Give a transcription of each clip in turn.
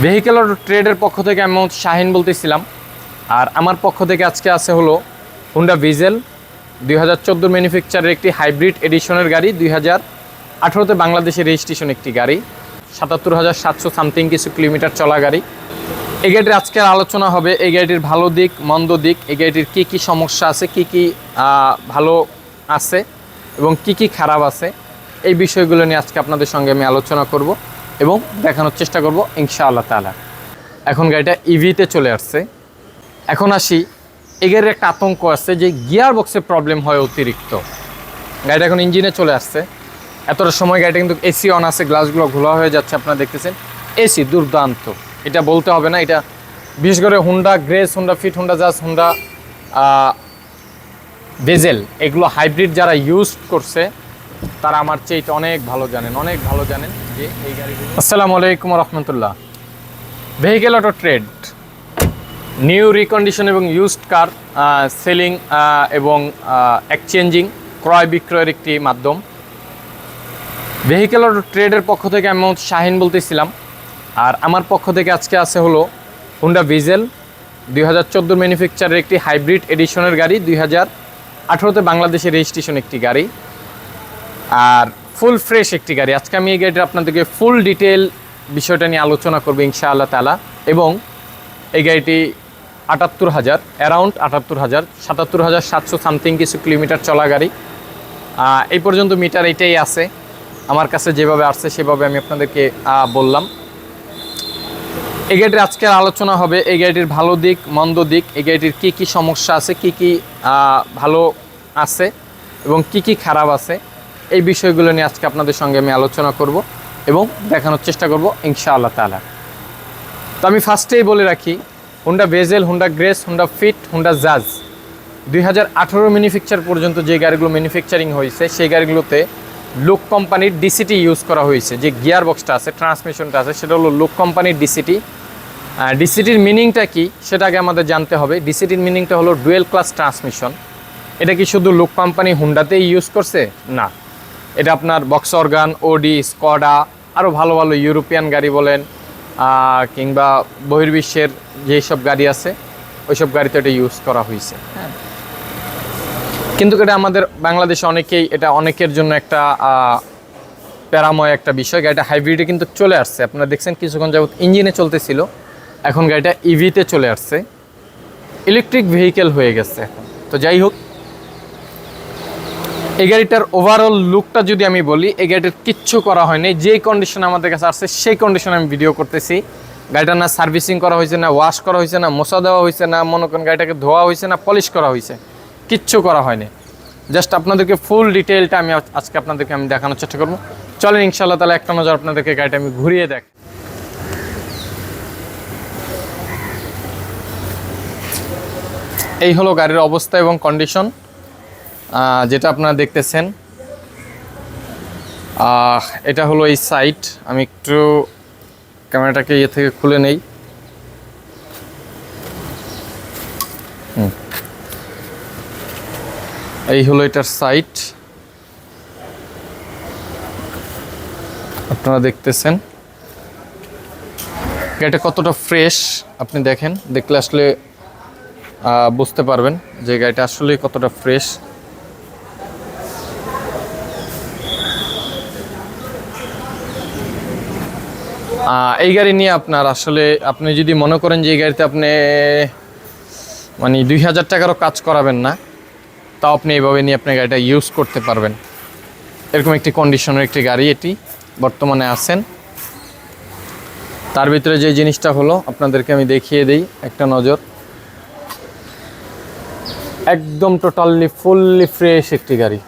Vehicle auto ট্রেডের পক্ষ থেকে আমি শাহিন বলতেছিলাম। আর আমার পক্ষ থেকে আজকে আছে হলো হুন্ডা ভিজেল 2014 ম্যানুফ্যাকচারের একটি হাইব্রিড এডিশনের গাড়ি। 2018তে বাংলাদেশের রেজিস্ট্রেশন একটি গাড়ি, 77,700 সামথিং কিছু কিলোমিটার চলা গাড়ি। এই গাড়িটির আজকের আলোচনা হবে এই গাড়িটির ভালো দিক, মন্দ দিক, এই গাড়িটির কী কী সমস্যা আছে, কী কী ভালো আছে এবং কী কী খারাপ আছে, এই বিষয়গুলো নিয়ে আজকে আপনাদের সঙ্গে আমি আলোচনা করব এবং দেখানোর চেষ্টা করব ইনশাআল্লাহ তাআলা। এখন গাড়িটা ইভিতে চলে আসছে। এখন আসি, এই গাড়ির একটা আতঙ্ক আছে যে গিয়ার বক্সে প্রবলেম হয় অতিরিক্ত। গাড়িটা এখন ইঞ্জিনে চলে আসছে। এতটা সময় গাড়িটা কিন্তু এসি অন আছে, গ্লাসগুলো ঘোলা হয়ে যাচ্ছে, আপনারা দেখতেছেন। এসি দুর্দান্ত, এটা বলতে হবে না। এটা বিশেষ করে Honda Grace, Honda Fit, Honda Jazz, Honda Vezel, এগুলো হাইব্রিড যারা ইউজ করছে তারা আমার চেয়ে অনেক ভালো জানেন যে এই গাড়িগুলো। আসসালামু আলাইকুম রহমতুল্লাহ। Vehicle auto trade new recondition এবং ইউজড কার সেলিং এবং এক্সচেঞ্জিং, ক্রয় বিক্রয়ের একটি মাধ্যম। ভেহিকেল অটো ট্রেডের পক্ষ থেকে আমি শাহিন বলতেছিলাম। আর আমার পক্ষ থেকে আজকে আছে হলো হুন্ডা ভিজেল 2014 ম্যানুফ্যাকচারের একটি হাইব্রিড এডিশনের গাড়ি। 2018তে বাংলাদেশের রেজিস্ট্রেশন একটি গাড়ি আর ফুল ফ্রেশ একটি গাড়ি। আজকে আমি এই গাড়িটা আপনাদেরকে ফুল ডিটেল বিষয়টা নিয়ে আলোচনা করবো ইনশাআল্লাহ তাআলা। এবং এই গাড়িটি 78,000, অ্যারাউন্ড 78,000, 77,700 সামথিং কিছু কিলোমিটার চলা গাড়ি। এই পর্যন্ত মিটার এটাই আছে, আমার কাছে যেভাবে আসছে সেভাবে আমি আপনাদেরকে বললাম। এই গাড়িটির আজকের আলোচনা হবে এই গাড়িটির ভালো দিক, মন্দ দিক, এই গাড়িটির কী কী সমস্যা আছে, কী কী ভালো আছে এবং কী কী খারাপ আছে, এই বিষয়গুলো নিয়ে আজকে আপনাদের সঙ্গে আমি আলোচনা করব এবং দেখানোর চেষ্টা করব ইনশাআল্লাহ তাআলা। তো আমি ফার্স্টেই বলে রাখি, Honda Vezel, Honda Grace, Honda Fit, Honda Jazz 2018 manufacture পর্যন্ত যে গাড়িগুলো ম্যানুফ্যাকচারিং হয়েছে সেই গাড়িগুলোতে লুক কোম্পানির ডিসিটি ইউজ করা হয়েছে। যে গিয়ার বক্সটা আছে, ট্রান্সমিশনটা আছে, সেটা হলো লুক কোম্পানির ডিসিটি। ডিসিটির মিনিংটা কি সেটা আগে আমাদের জানতে হবে। ডিসিটির মিনিংটা হলো ডুয়েল ক্লাস ট্রান্সমিশন। এটা কি শুধু লুক কোম্পানি হুন্ডাতেই ইউজ করছে? না, এটা আপনার বক্সওয়াগন, ওডি, স্কডা, আরও ভালো ভালো ইউরোপিয়ান গাড়ি বলেন কিংবা বহির্বিশ্বের যেসব গাড়ি আছে ওইসব গাড়িতে এটা ইউজ করা হয়েছে। হ্যাঁ, কিন্তু এটা আমাদের বাংলাদেশে এটা অনেকের জন্য একটা প্যারাময় একটা বিষয়। গাড়িটা হাইব্রিডে কিন্তু চলে আসছে, আপনারা দেখছেন কিছুক্ষণ যাবত ইঞ্জিনে চলতেছিল, এখন গাড়িটা ইভিতে চলে আসছে, ইলেকট্রিক ভেহিকেল হয়ে গেছে এখন। তো যাই হোক, এই গাড়িটার ওভারঅল লুকটা যদি আমি বলি, এই গাড়িটার কিচ্ছু করা হয়নি। যেই কন্ডিশন আমাদের কাছে আসছে সেই কন্ডিশনে আমি ভিডিও করতেছি। গাড়িটা না সার্ভিসিং করা হয়েছে, না ওয়াশ করা হয়েছে, না মোছা দেওয়া হয়েছে, না মনে করেন গাড়িটাকে ধোয়া হয়েছে, না পলিশ করা হয়েছে, কিচ্ছু করা হয়নি। জাস্ট আপনাদেরকে ফুল ডিটেলটা আমি আজকে আপনাদেরকে আমি দেখানোর চেষ্টা করবো। চলেন ইনশাআল্লাহ তাহলে একটা নজর আপনাদেরকে গাড়িটা আমি ঘুরিয়ে দেখ। এই হলো গাড়ির অবস্থা এবং কন্ডিশন যেটা আপনারা দেখতেছেন। এটা হলো এই সাইট। আমি একটু ক্যামেরাটাকে ইয়ে থেকে খুলে নেই। এই হলো এটার সাইট, আপনারা দেখতেছেন গাড়িটা কতটা ফ্রেশ। আপনি দেখেন, দেখলে আসলে বুঝতে পারবেন যে গাড়িটা আসলে কতটা ফ্রেশ। এই গাড়ি নিয়ে আপনার আসলে আপনি যদি মনে করেন যে এই গাড়িতে আপনি মানে 2,000 টাকারও কাজ করাবেন না, তাও আপনি এইভাবে নিয়ে আপনি গাড়িটা ইউজ করতে পারবেন। এরকম একটি কন্ডিশনের একটি গাড়ি এটি বর্তমানে আছেন। তার ভিতরে যে জিনিসটা হলো আপনাদেরকে আমি দেখিয়ে দিই একটা নজর। একদম টোটালি ফুললি ফ্রেশ একটি গাড়ি,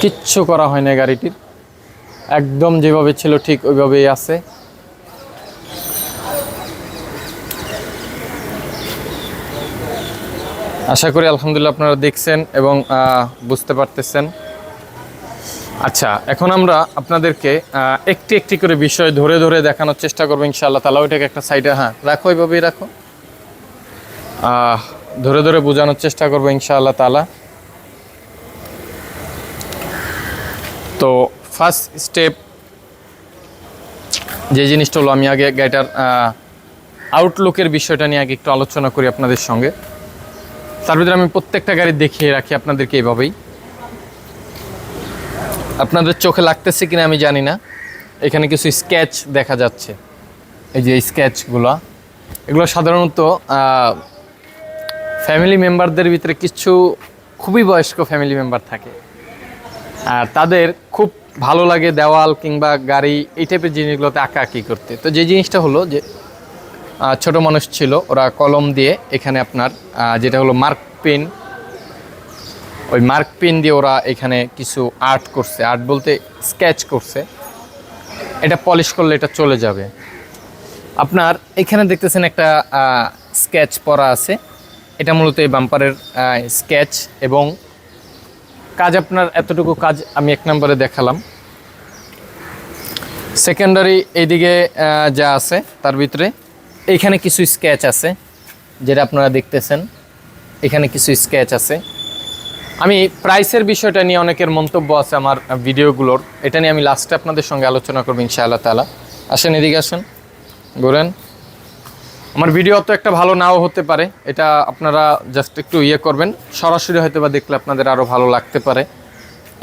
কিচ্ছু করা হয় না গাড়িটির, একদম যেভাবে ছিল ঠিক ওইভাবেই আছে। আশা করি আলহামদুলিল্লাহ আপনারা দেখছেন এবং বুঝতে পারতেছেন। আচ্ছা, এখন আমরা আপনাদেরকে একটি একটি করে বিষয় ধরে ধরে দেখানোর চেষ্টা করবো ইনশাআল্লাহ তাআলা। ওইটাকে একটা সাইডে রাখো, ওইভাবেই রাখো, ধরে ধরে বোঝানোর চেষ্টা করবো ইনশাআল্লাহ তাআলা। তো ফার্স্ট স্টেপ যে জিনিসটা হলো, আমি আগে গাড়িটার আউটলুকের বিষয়টা নিয়ে আগে একটু আলোচনা করি আপনাদের সঙ্গে। তার ভিতরে আমি প্রত্যেকটা গাড়ি দেখিয়ে রাখি আপনাদেরকে এইভাবেই। আপনাদের চোখে লাগতেছে কিনা আমি জানি না, এখানে কিছু স্কেচ দেখা যাচ্ছে। এই যে স্কেচগুলো, এগুলো সাধারণত ফ্যামিলি মেম্বারদের ভিতরে কিছু খুবই বয়স্ক ফ্যামিলি মেম্বার থাকে, আর তাদের খুব ভালো লাগে দেওয়াল কিংবা গাড়ি এই টাইপের জিনিসগুলোতে আঁকাআঁকি করতে। তো যে জিনিসটা হলো যে ছোট মানুষ ছিল, ওরা কলম দিয়ে এখানে আপনার যেটা হলো মার্ক পেন, ওই মার্ক পেন দিয়ে ওরা এখানে কিছু আর্ট করছে, আর্ট বলতে স্কেচ করছে। এটা পলিশ করলে এটা চলে যাবে। আপনার এখানে দেখতেছেন একটা স্কেচ করা আছে, এটা মূলত এই বাম্পারের স্কেচ, এবং কাজ আপনার এতটুকু কাজ আমি 1 নম্বরে দেখালাম। সেকেন্ডারি এইদিকে যা আছে তার ভিতরে এইখানে কিছু স্কেচ আছে, যেটা আপনারা দেখতেছেন, এখানে কিছু স্কেচ আছে। আমি প্রাইসের বিষয়টা নিয়ে অনেকের মন্তব্য আছে আমার ভিডিওগুলোর, এটা নিয়ে আমি লাস্টে আপনাদের সঙ্গে আলোচনা করবো ইনশাআল্লাহ তাআলা। আসেন এদিকে আসেন, ঘুরেন। আমার ভিডিও তো একটা ভালো নাও হতে পারে, এটা আপনারা জাস্ট একটু ইয়ে করবেন, সরাসরি হয়তো বা দেখলে আপনাদের আরও ভালো লাগতে পারে।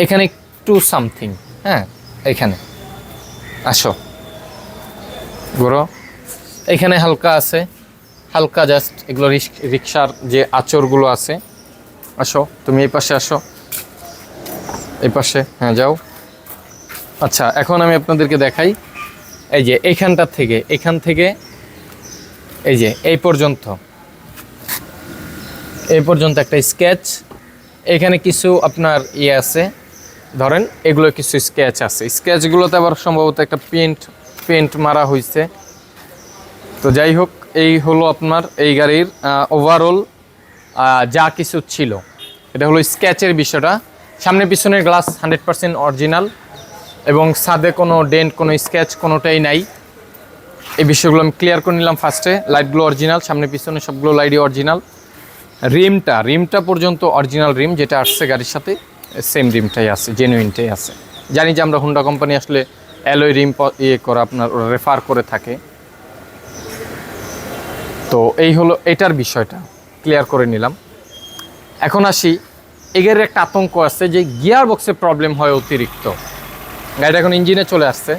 এখানে একটু সামথিং, হ্যাঁ এখানে আসো, ঘুরো। এখানে হালকা আছে, হালকা জাস্ট এগুলো রিক্সার যে আঁচড়গুলো আছে। আসো তুমি এই পাশে আসো, এই পাশে, হ্যাঁ যাও। আচ্ছা, এখন আমি আপনাদেরকে দেখাই, এই যে এইখানটার থেকে, এখান থেকে এই যে এই পর্যন্ত একটা স্কেচ। এখানে কিছু আপনার ইয়ে আছে, ধরেন এগুলো কিছু স্কেচ আছে, স্কেচগুলোতে আবার সম্ভবত একটা পেন্ট মারা হয়েছে। তো যাই হোক, এই হলো আপনার এই গাড়ির ওভারঅল যা কিছু ছিল। এটা হলো স্কেচের বিষয়টা। সামনে পিছনের গ্লাস 100% অরিজিনাল, এবং ছাদে কোনো ডেন্ট, কোনো স্কেচ কোনোটাই নাই। এই বিষয়গুলো আমি ক্লিয়ার করে নিলাম ফার্স্টে। লাইটগুলো অরিজিনাল, সামনে পিছনে সবগুলো লাইটই অরিজিনাল। রিমটা পর্যন্ত অরিজিনাল রিম, যেটা আসছে গাড়ির সাথে সেম রিমটাই আছে, জেনুইনটাই আছে। জানি যে আমরা হুন্ডা কোম্পানি আসলে অ্যালয় রিম ইয়ে করে আপনার রেফার করে থাকে। তো এই হলো এটার বিষয়টা, ক্লিয়ার করে নিলাম। এখন আসি, এই গাড়ির একটা আতঙ্ক আছে যে গিয়ার বক্সে প্রবলেম হয় অতিরিক্ত। গাড়িটা এখন ইঞ্জিনে চলে আসছে,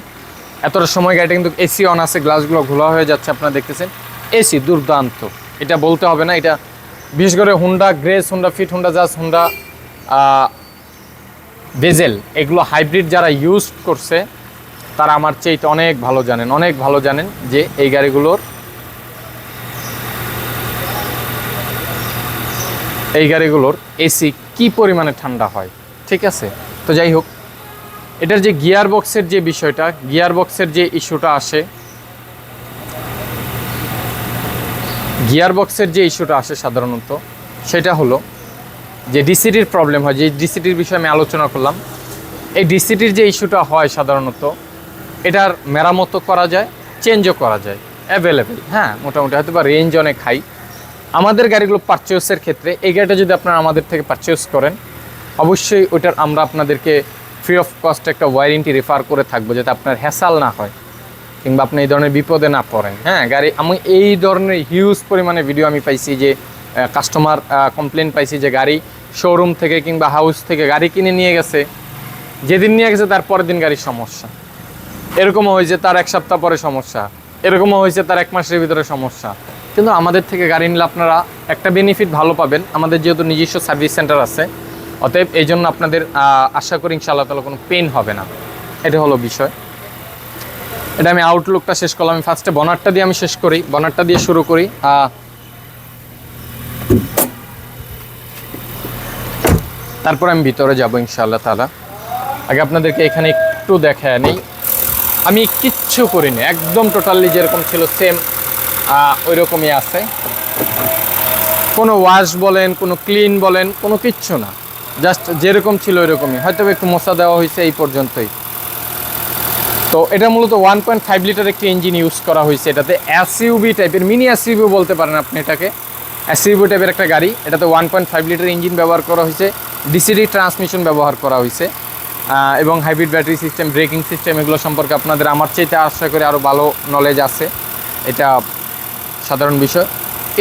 এতটা সময় গাড়িটা কিন্তু এসি অন আছে, গ্লাসগুলো ঘোলা হয়ে যাচ্ছে, আপনারা দেখতেছেন। এসি দুর্দান্ত, এটা বলতে হবে না। এটা বিশেষ করে Honda Grace, Honda Fit, Honda Jazz, Honda Vezel, এগুলো হাইব্রিড যারা ইউজ করছে তারা আমার চেয়ে অনেক ভালো জানেন যে এই গাড়িগুলোর এসি কি পরিমাণে ঠান্ডা হয়, ঠিক আছে। তো যাই হোক, এটার যে গিয়ার বক্সের যে বিষয়টা, গিয়ার বক্সের যে ইস্যুটা আসে, সাধারণত সেটা হলো যে ডিসিটির প্রবলেম হয়। যে ডিসিটির বিষয়ে আমি আলোচনা করলাম, এই ডিসিটির যে ইস্যুটা হয় সাধারণত, এটার মেরামত করা যায়, চেঞ্জও করা যায়, অ্যাভেলেবেল। হ্যাঁ, মোটামুটি হয়তো বা রেঞ্জ অনেক হাই। আমাদের গাড়িগুলো পারচেসের ক্ষেত্রে এই গাড়িটা যদি আপনারা আমাদের থেকে পারচেস করেন, অবশ্যই ওইটার আমরা আপনাদেরকে ফ্রি অফ কস্ট একটা ওয়ারেন্টি রেফার করে থাকবো, যাতে আপনার হ্যাসাল না হয় কিংবা আপনি এই ধরনের বিপদে না পড়েন। হ্যাঁ, গাড়ি আমি এই ধরনের হিউজ পরিমাণে ভিডিও আমি পাইছি, যে কাস্টমার কমপ্লেন পাইছি যে গাড়ি শোরুম থেকে কিংবা হাউস থেকে গাড়ি কিনে নিয়ে গেছে, যেদিন নিয়ে গেছে তার পরের দিন গাড়ির সমস্যা। এরকমও হয়েছে তার 1 সপ্তাহ পরে সমস্যা, এরকমও হয়েছে তার 1 মাসের ভিতরে সমস্যা। কিন্তু আমাদের থেকে গাড়ি নিলে আপনারা একটা বেনিফিট ভালো পাবেন, আমাদের যেহেতু নিজস্ব সার্ভিস সেন্টার আছে, অতএব এই জন্য আপনাদের আশা করি ইনশাআল্লাহ তাআলা কোনো পেন হবে না। এটা হলো বিষয়। এটা আমি আউটলুকটা শেষ করলাম। আমি ফার্স্টে বনারটা দিয়ে আমি শেষ করি, বনারটা দিয়ে শুরু করি। তারপর আমি ভিতরে যাব ইনশাআল্লাহ তাআলা। আগে আপনাদেরকে এখানে একটু দেখায় নেই, আমি কিচ্ছু করিনি, একদম টোটালি যেরকম ছিল সেম ওই রকমই আছে। কোনো ওয়াশ বলেন, কোনো ক্লিন বলেন, কোনো কিচ্ছু না, জাস্ট যেরকম ছিল ওই রকমই, হয়তো একটু মশা দেওয়া হয়েছে এই পর্যন্তই। তো এটা মূলত 1.5 লিটার একটি ইঞ্জিন ইউজ করা হয়েছে। এটাতে এসইউভি টাইপের, মিনি এসইউভি বলতে পারেন আপনি এটাকে, এসইউভি টাইপের একটা গাড়ি। এটাতে 1.5 লিটার ইঞ্জিন ব্যবহার করা হয়েছে, ডিসিডি ট্রান্সমিশন ব্যবহার করা হয়েছে। এবং hybrid battery system, braking system এগুলো সম্পর্কে আপনাদের আমার চাইতে আশা করি আরও ভালো নলেজ আছে, এটা সাধারণ বিষয়।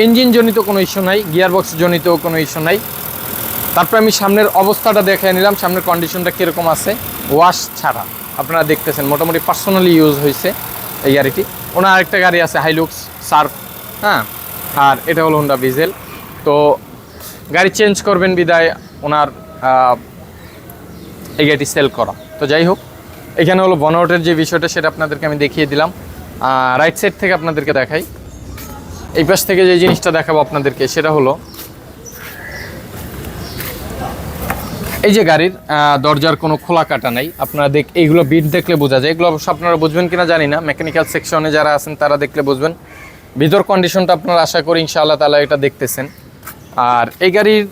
ইঞ্জিনজনিত কোনো ইস্যু নাই, গিয়ারবক্স জনিত কোনো ইস্যু নাই। তারপরে আমি সামনের অবস্থাটা দেখে নিলাম, সামনের কন্ডিশনটা কীরকম আছে ওয়াশ ছাড়া। আপনারা দেখতেছেন মোটামুটি পার্সোনালি ইউজ হয়েছে এই গাড়িটি। ওনার আরেকটা গাড়ি আছে হাইলুক্স সার্ফ, হ্যাঁ, আর এটা হলো হোন্ডা ভিজেল। তো গাড়ি চেঞ্জ করবেন বিদায় ওনার এই গাড়িটি সেল করা। তো যাই হোক, এখানে হলো বনআউটের যে বিষয়টা সেটা আপনাদেরকে আমি দেখিয়ে দিলাম। রাইট সাইড থেকে আপনাদেরকে দেখাই, এই পাশ থেকে যে জিনিসটা দেখাবো আপনাদেরকে সেটা হলো এই যে গাড়ির দরজার কোনো খোলা কাটা নাই। আপনারা এইগুলো বিট দেখলে বোঝা যায়, এগুলো অবশ্য আপনারা বুঝবেন কিনা জানি না, মেকানিক্যাল সেকশনে যারা আছেন তারা দেখলে বুঝবেন। ভিতর কন্ডিশনটা আপনারা আশা করি ইনশাআল্লাহ তাআলা এটা দেখতেছেন। আর এই গাড়ির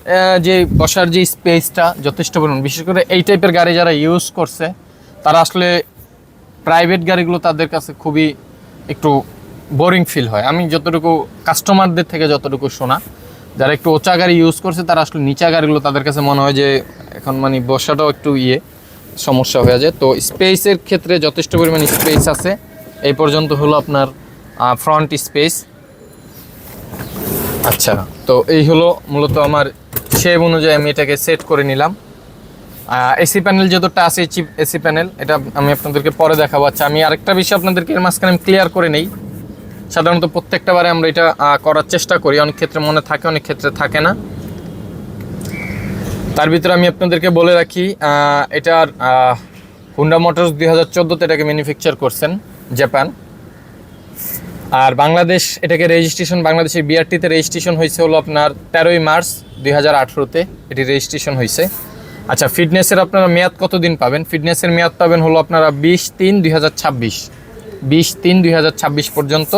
যে বসার যে স্পেসটা যথেষ্ট পরিমাণ, বিশেষ করে এই টাইপের গাড়ি যারা ইউজ করছে তারা আসলে প্রাইভেট গাড়িগুলো তাদের কাছে খুবই একটু বোরিং ফিল হয়। আমি যতটুকু কাস্টমারদের থেকে যতটুকু শোনা, যারা একটু উঁচা গাড়ি ইউজ করছে তারা আসলে নিচা গাড়িগুলো তাদের কাছে মনে হয় যে এখন মানে বসাটাও একটু সমস্যা হয়ে যায়। তো স্পেসের ক্ষেত্রে যথেষ্ট পরিমাণ স্পেস আছে। এই পর্যন্ত হলো আপনার ফ্রন্ট স্পেস। আচ্ছা, তো এই হলো মূলত আমার সেই অনুযায়ী আমি এটাকে সেট করে নিলাম। এসি প্যানেল যতটা আছে, চিপ এসি প্যানেল, এটা আমি আপনাদেরকে পরে দেখাবো। আচ্ছা, আমি আরেকটা বিষয় আপনাদেরকে এর মাঝখানে আমি ক্লিয়ার করে নেই। সাধারণত প্রত্যেকটা বারে আমরা এটা করার চেষ্টা করি, অনেক ক্ষেত্রে মনে থাকে, অনেক ক্ষেত্রে থাকে না। তার ভিতরে আমি আপনাদেরকে বলে রাখি, এটার হুন্ডা মোটরস 2014-তে এটাকে ম্যানুফ্যাকচার করছেন জাপান। আর বাংলাদেশ এটাকে রেজিস্ট্রেশন, বাংলাদেশের বিআরটিতে রেজিস্ট্রেশন হয়েছে হলো আপনার 13ই মার্চ 2018-তে এটি রেজিস্ট্রেশন হয়েছে। আচ্ছা, ফিটনেসের আপনারা মেয়াদ কতদিন পাবেন? ফিটনেসের মেয়াদ পাবেন হলো আপনারা 20/3/2026, 20/3/2026 পর্যন্ত।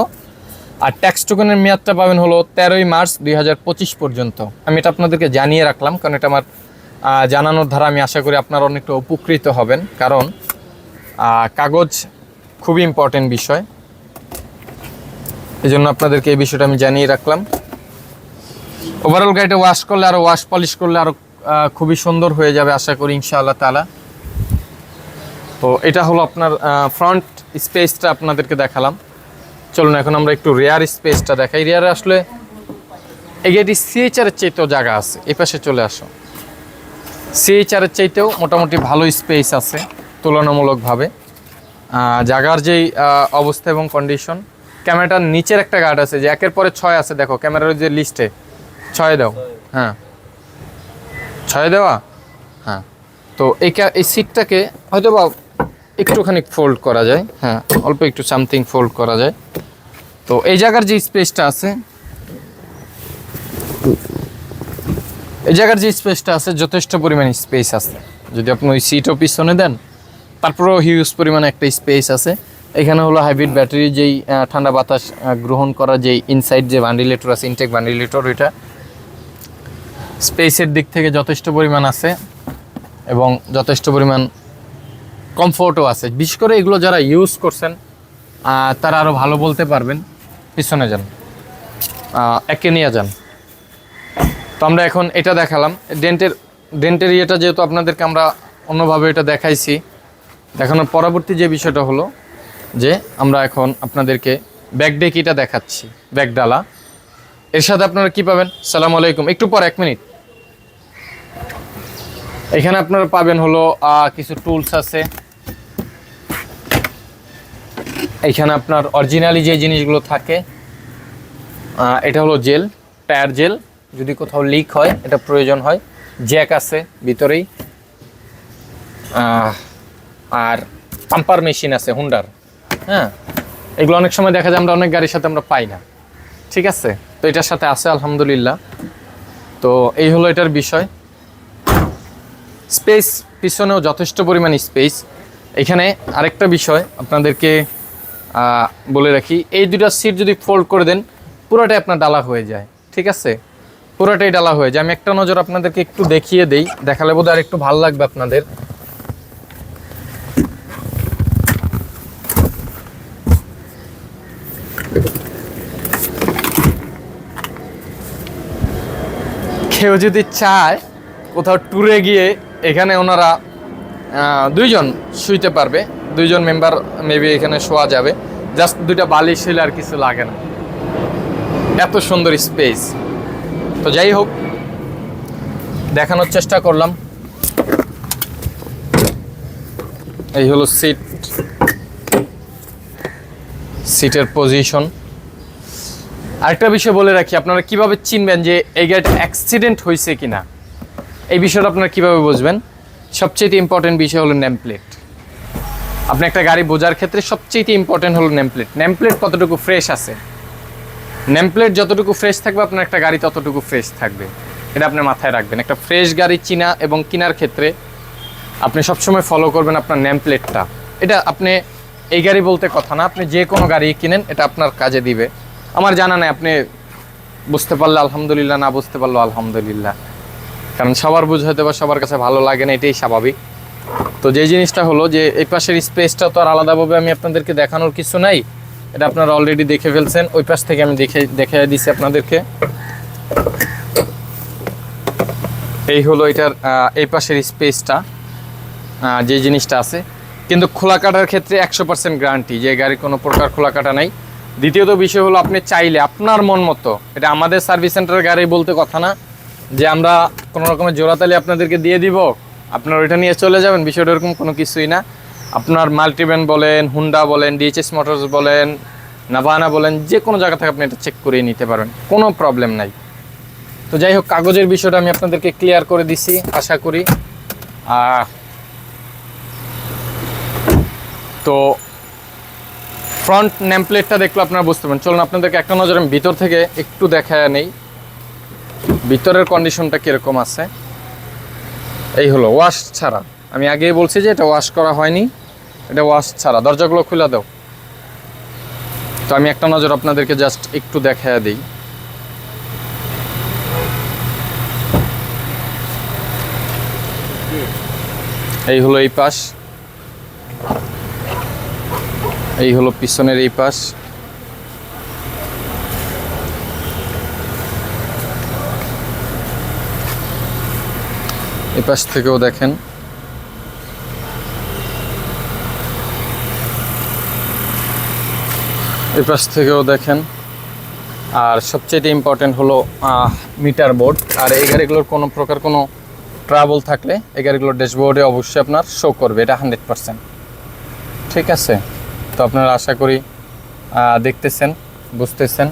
আর ট্যাক্স টোকেনের মেয়াদটা পাবেন হলো 13ই মার্চ 2025 পর্যন্ত। আমি এটা আপনাদেরকে জানিয়ে রাখলাম, কারণ এটা আমার জানানোর ধারা, আমি আশা করি আপনারা অনেকটা উপকৃত হবেন, কারণ কাগজ খুবই ইম্পর্টেন্ট বিষয়। এই জন্য আপনাদেরকে এই বিষয়টা আমি জানিয়ে রাখলাম। ওভারঅল গাড়িটা ওয়াশ করলে আরও ওয়াশ পলিশ করলে আরও খুবই সুন্দর হয়ে যাবে আশা করি ইনশাআল্লাহ তাআলা। তো এটা হলো আপনার ফ্রন্ট স্পেসটা আপনাদেরকে দেখালাম। চলুন এখন আমরা একটু রেয়ার স্পেসটা দেখাই। রেয়ারে আসলে এই গাড়িটি সিএইচআরের চাইতেও জায়গা আছে। এই পাশে চলে আসো। সিএইচআরের চাইতেও মোটামুটি ভালো স্পেস আছে তুলনামূলকভাবে। জায়গার যেই অবস্থা এবং কন্ডিশন, ক্যামেরাটার নিচের একটা গার্ড আছে যে 1-এর পরে 6 আছে, দেখো ক্যামেরার যে লিস্টে 6 দাও, হ্যাঁ 6 দেওয়া, হ্যাঁ। তো এই সিটটাকে হয়তো বা একটুখানি ফোল্ড করা যায়, হ্যাঁ অল্প একটু সামথিং ফোল্ড করা যায়। তো এই জায়গার যে স্পেসটা আছে, এই জায়গার যে স্পেসটা আছে যথেষ্ট পরিমাণ স্পেস আছে। যদি আপনি ওই সিটও পিছনে দেন তারপরেও হিউজ পরিমাণে একটা স্পেস আছে। এখানে হলো হাইব্রিড ব্যাটারি যেই ঠান্ডা বাতাস গ্রহণ করা যেই ইনসাইড যে ভেন্টিলেটর আছে, ইনটেক ভেন্টিলেটর, ওইটা স্পেসের দিক থেকে যথেষ্ট পরিমাণ আছে এবং যথেষ্ট পরিমাণ কমফোর্টও আছে। বিশেষ করে এগুলো যারা ইউজ করছেন তারা আরও ভালো বলতে পারবেন। পিছনে যান, একে নিয়ে যান। তো আমরা এখন এটা দেখালাম ডেন্টের ইয়েটা, যেহেতু আপনাদেরকে আমরা অন্যভাবে এটা দেখাইছি, দেখানোর পরবর্তী যে বিষয়টা হলো যে আমরা এখন আপনাদেরকে ব্যাক ডেকিটা দেখাচ্ছি, ব্যাক ডালা। এর সাথে আপনারা কি পাবেন? সালামু আলাইকুম, একটু পর 1 মিনিট। এখানে আপনারা পাবেন হলো কিছু টুলস আছে। এখানে আপনার অরিজিনালি যে জিনিসগুলো থাকে, এটা হলো জেল, টায়ার জেল, যদি কোথাও লিক হয় এটা প্রয়োজন হয়। জ্যাক আছে ভিতরেই, আর পাম্পার মেশিন আছে হুন্ডার, হ্যাঁ। এগুলো অনেক সময় দেখা যায় আমরা অনেক গাড়ির সাথে আমরা পাই না, ঠিক আছে। তো এটার সাথে আছে আলহামদুলিল্লাহ। তো এই হলো এটার বিষয়। স্পেস পিছনেও যথেষ্ট পরিমাণ স্পেস। এখানে আরেকটা বিষয় আপনাদেরকে বলে রাখি, এই দুটা সিট যদি ফোল্ড করে দেন পুরোটাই আপনার ডালা হয়ে যায়, ঠিক আছে, পুরোটাই ডালা হয়ে যায়। আমি একটা নজর আপনাদেরকে একটু দেখিয়ে দেই, দেখালে বোধহয় আর একটু ভালো লাগবে আপনাদের। কেউ যদি চায় কোথাও ট্যুরে গিয়ে এখানে ওনারা দুইজন শুইতে পারবে, দুইজন মেম্বার মেবি এখানে শোয়া যাবে, জাস্ট দুইটা বালিশ হলে আর কিছু লাগে না, এত সুন্দর স্পেস। তো যাই হোক, দেখানোর চেষ্টা করলাম। এই হলো সিটের পজিশন। আরেকটা বিষয় বলে রাখি, আপনারা কিভাবে চিনবেন যে এই গাড়িটা অ্যাক্সিডেন্ট হয়েছে কিনা, এই বিষয়টা আপনারা কিভাবে বুঝবেন? সবচেয়ে ইম্পর্টেন্ট বিষয় হলো নেম প্লেট। আপনি একটা গাড়ি বোঝার ক্ষেত্রে সবচেয়ে ইম্পর্টেন্ট হলো নেম প্লেট। নেম প্লেট কতটুকু ফ্রেশ আছে, নেম প্লেট যতটুকু ফ্রেশ থাকবে আপনার একটা গাড়ি ততটুকু ফ্রেশ থাকবে, এটা আপনি মাথায় রাখবেন। একটা ফ্রেশ গাড়ি চিনা এবং কেনার ক্ষেত্রে আপনি সবসময় ফলো করবেন আপনার নেম প্লেটটা। এটা আপনি এই গাড়ি বলতে কথা না, আপনি যে কোনো গাড়ি কিনেন এটা আপনার কাজে দিবে। আমার জানা নেই, আপনি বুঝতে পারলে আলহামদুলিল্লাহ, না বুঝতে পারলো আলহামদুলিল্লাহ, কারণ সবার বুঝাইতে বা সবার কাছে ভালো লাগে না, এটাই স্বাভাবিক। তো যে জিনিসটা হলো যে এই পাশের স্পেসটা তো আর আলাদাভাবে আমি আপনাদেরকে দেখানোর কিছু নাই, এটা আপনারা অলরেডি দেখে ফেলছেন। ওই পাশ থেকে আমি দেখে দিছি আপনাদেরকে। এই হলো এটার এই পাশের স্পেসটা, যে জিনিসটা আছে। কিন্তু খোলা কাটার ক্ষেত্রে 100% গ্যারান্টি যে গাড়ির কোনো প্রকার খোলা কাটা নাই। দ্বিতীয়ত বিষয় হলো, আপনি চাইলে আপনার মন মতো, এটা আমাদের সার্ভিস সেন্টারের গাড়ি বলতে কথা না যে আমরা কোনো রকমের জোড়াতালি আপনাদেরকে দিয়ে দিব, আপনার ওইটা নিয়ে চলে যাবেন, বিষয়টা এরকম কোনো কিছুই না। আপনার মাল্টিভ্যান বলেন, হুন্ডা বলেন, ডিএইচএস মোটরস বলেন, নাভানা বলেন, যে কোনো জায়গা থেকে আপনি এটা চেক করে নিতে পারবেন, কোনো প্রবলেম নাই। তো যাই হোক, কাগজের বিষয়টা আমি আপনাদেরকে ক্লিয়ার করে দিছি আশা করি। তো ফ্রন্ট নেম প্লেটটা দেখলে আপনারা বুঝতে পারবেন। চলুন আপনাদেরকে একটা নজরে আমি ভিতর থেকে একটু দেখায় নেই ভিতরের কন্ডিশনটা কীরকম আছে। এই হলো ওয়াশ ছাড়া, আমি আগেই বলছি যে এটা ওয়াশ করা হয়নি, এটা ওয়াশ ছাড়া। দরজাগুলো খুলে দাও। তো আমি একটা নজর আপনাদেরকে জাস্ট একটু দেখায় দিই। এই হলো এই পাশ, এই হলো পিছনের এই পাশ। এই পাশ থেকেও দেখেন। এই পাশ থেকেও দেখেন। আর সবচেয়ে ইম্পর্টেন্ট হলো মিটার বোর্ড। আর এই গাড়িগুলোর কোনো প্রকার কোনো ট্রাবল থাকলে এই গাড়িগুলোর ড্যাশবোর্ডে অবশ্যই আপনার শো করবে, এটা 100%। ঠিক আছে, তো আপনারা আশা করি দেখতেছেন, বুঝতেছেন।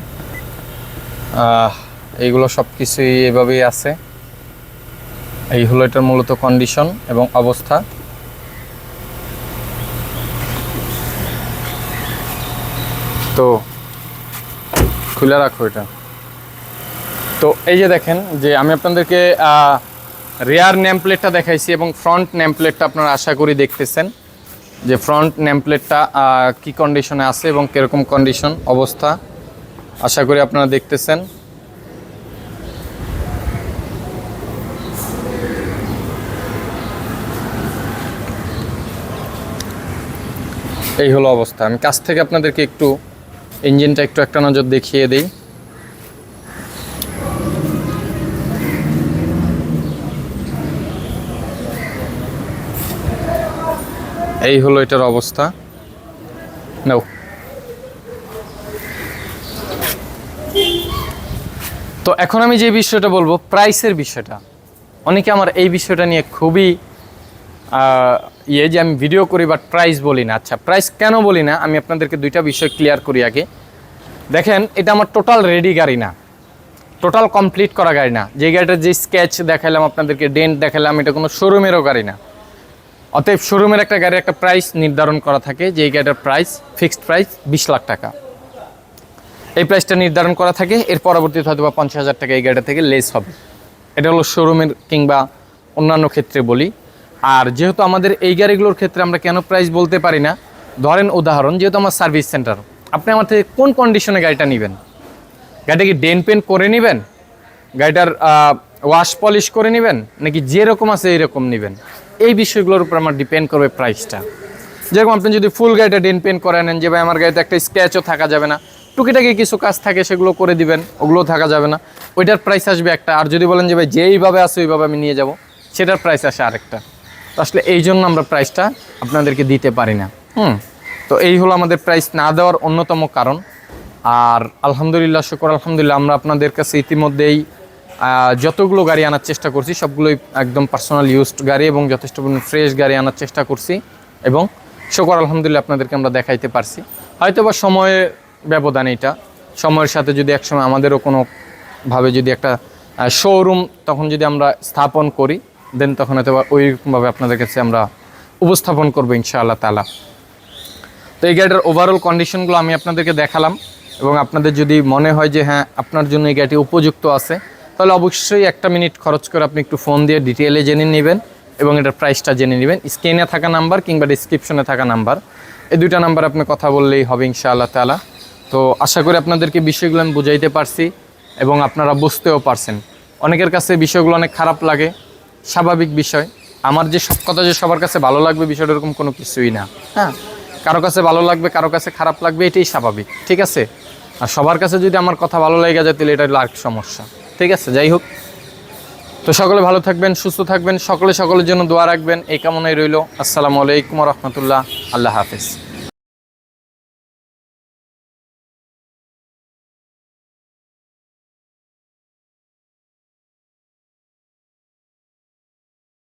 এইগুলো সব কিছুই এভাবেই আছে। এই হলো এটার মূলত কন্ডিশন এবং অবস্থা। তো খুলে রাখো এটা। তো এই যে দেখেন যে আমি আপনাদেরকে রেয়ার নেম প্লেটটা দেখাইছি এবং ফ্রন্ট নেম প্লেটটা আপনারা আশা করি দেখতেছেন যে ফ্রন্ট নেম প্লেটটা কী কন্ডিশনে আছে এবং কীরকম কন্ডিশন অবস্থা, আশা করি আপনারা দেখতেছেন। এই হলো অবস্থা। আমি কাছ থেকে আপনাদেরকে একটু ইঞ্জিনটা একটু একটা নজর দেখিয়ে দিই। এই হলো এটার অবস্থা। নাও, তো এখন আমি যে বিষয়টা বলবো প্রাইসের বিষয়টা। অনেকে আমার এই বিষয়টা নিয়ে খুবই যে আমি ভিডিও করি বাট প্রাইস বলি না। আচ্ছা, প্রাইস কেন বলি না আমি আপনাদেরকে দুইটা বিষয় ক্লিয়ার করি আগে। দেখেন, এটা আমার টোটাল রেডি গাড়ি না, টোটাল কমপ্লিট করা গাড়ি না। যে গাড়িটার যে স্কেচ দেখালাম আপনাদেরকে, ডেন্ট দেখালাম, এটা কোনো শোরুমেরও গাড়ি না। অতএব শোরুমের একটা গাড়ির একটা প্রাইস নির্ধারণ করা থাকে যে এই গাড়িটার প্রাইস ফিক্সড প্রাইস 20 লাখ টাকা। এই প্রাইসটা নির্ধারণ করা থাকে, এর পরবর্তীতে হয়তো বা 50,000 টাকা এই গাড়িটা থেকে লেস হবে। এটা হলো শোরুমের কিংবা অন্যান্য ক্ষেত্রে বলি। আর যেহেতু আমাদের এই গাড়িগুলোর ক্ষেত্রে আমরা কেন প্রাইস বলতে পারি না, ধরেন উদাহরণ, যেহেতু আমার সার্ভিস সেন্টার, আপনি আমার থেকে কোন কন্ডিশনে গাড়িটা নেবেন? গাড়িটা কি ডেন্ট পেন্ট করে নেবেন, গাড়িটার ওয়াশ পলিশ করে নেবেন, নাকি যেরকম আছে এইরকম নেবেন? এই বিষয়গুলোর উপর আমার ডিপেন্ড করবে প্রাইসটা। যেরকম আপনি যদি ফুল গাড়িটা ডেন্ট পেন্ট করে নেন, যে ভাই আমার গাড়িতে একটা স্ক্র্যাচও থাকা যাবে না, টুকিটাকি কিছু কাজ থাকে সেগুলো করে দিবেন, ওগুলোও থাকা যাবে না, ওইটার প্রাইস আসবে একটা। আর যদি বলেন যে ভাই যেইভাবে আছে ওইভাবে আমি নিয়ে যাব, সেটার প্রাইস আসে আরেকটা। তো আসলে এই জন্য আমরা প্রাইসটা আপনাদেরকে দিতে পারি না। তো এই হলো আমাদের প্রাইস না দেওয়ার অন্যতম কারণ। আর আলহামদুলিল্লাহ, শুকর আলহামদুলিল্লাহ, আমরা আপনাদের কাছে ইতিমধ্যেই যতগুলো গাড়ি আনার চেষ্টা করছি সবগুলোই একদম পার্সোনাল ইউজড গাড়ি এবং যথেষ্ট ফ্রেশ গাড়ি আনার চেষ্টা করছি, এবং শুকর আলহামদুলিল্লাহ আপনাদেরকে আমরা দেখাইতে পারছি। হয়তো বা সময়ের ব্যবধান, এটা সময়ের সাথে যদি একসময় আমাদেরও কোনোভাবে যদি একটা শোরুম তখন যদি আমরা স্থাপন করি, দেন তখন হয়তো ওইরকমভাবে আপনাদের কাছে আমরা উপস্থাপন করবো ইনশাআল্লাহ তাআলা। তো এই গাড়িটার ওভারঅল কন্ডিশনগুলো আমি আপনাদেরকে দেখালাম, এবং আপনাদের যদি মনে হয় যে হ্যাঁ আপনার জন্য এই গাড়িটি উপযুক্ত আছে, তাহলে অবশ্যই 1 মিনিট খরচ করে আপনি একটু ফোন দিয়ে ডিটেলে জেনে নেবেন এবং এটার প্রাইসটা জেনে নেবেন। স্ক্রিনে থাকা নাম্বার কিংবা ডিসক্রিপশনে থাকা নাম্বার, এই 2টা নাম্বার আপনি কথা বললেই হবে ইনশাআল্লাহ তাআলা। তো আশা করি আপনাদেরকে বিষয়গুলো আমি বুঝাইতে পারছি এবং আপনারা বুঝতেও পারছেন। অনেকের কাছে বিষয়গুলো অনেক খারাপ লাগে, স্বাভাবিক বিষয়। আমার যে সব কথা যে সবার কাছে ভালো লাগবে বিষয়টা এরকম কোনো কিছুই না। হ্যাঁ, কারো কাছে ভালো লাগবে, কারো কাছে খারাপ লাগবে, এটাই স্বাভাবিক, ঠিক আছে? আর সবার কাছে যদি আমার কথা ভালো লেগে যায় তাহলে এটা আর সমস্যা, ঠিক আছে? যাই হোক, তো সকলে ভালো থাকবেন, সুস্থ থাকবেন, সকলের জন্য দোয়া রাখবেন, এই কামনাই রইল। আসসালামু আলাইকুম ওয়া রাহমাতুল্লাহ। আল্লাহ হাফেজ।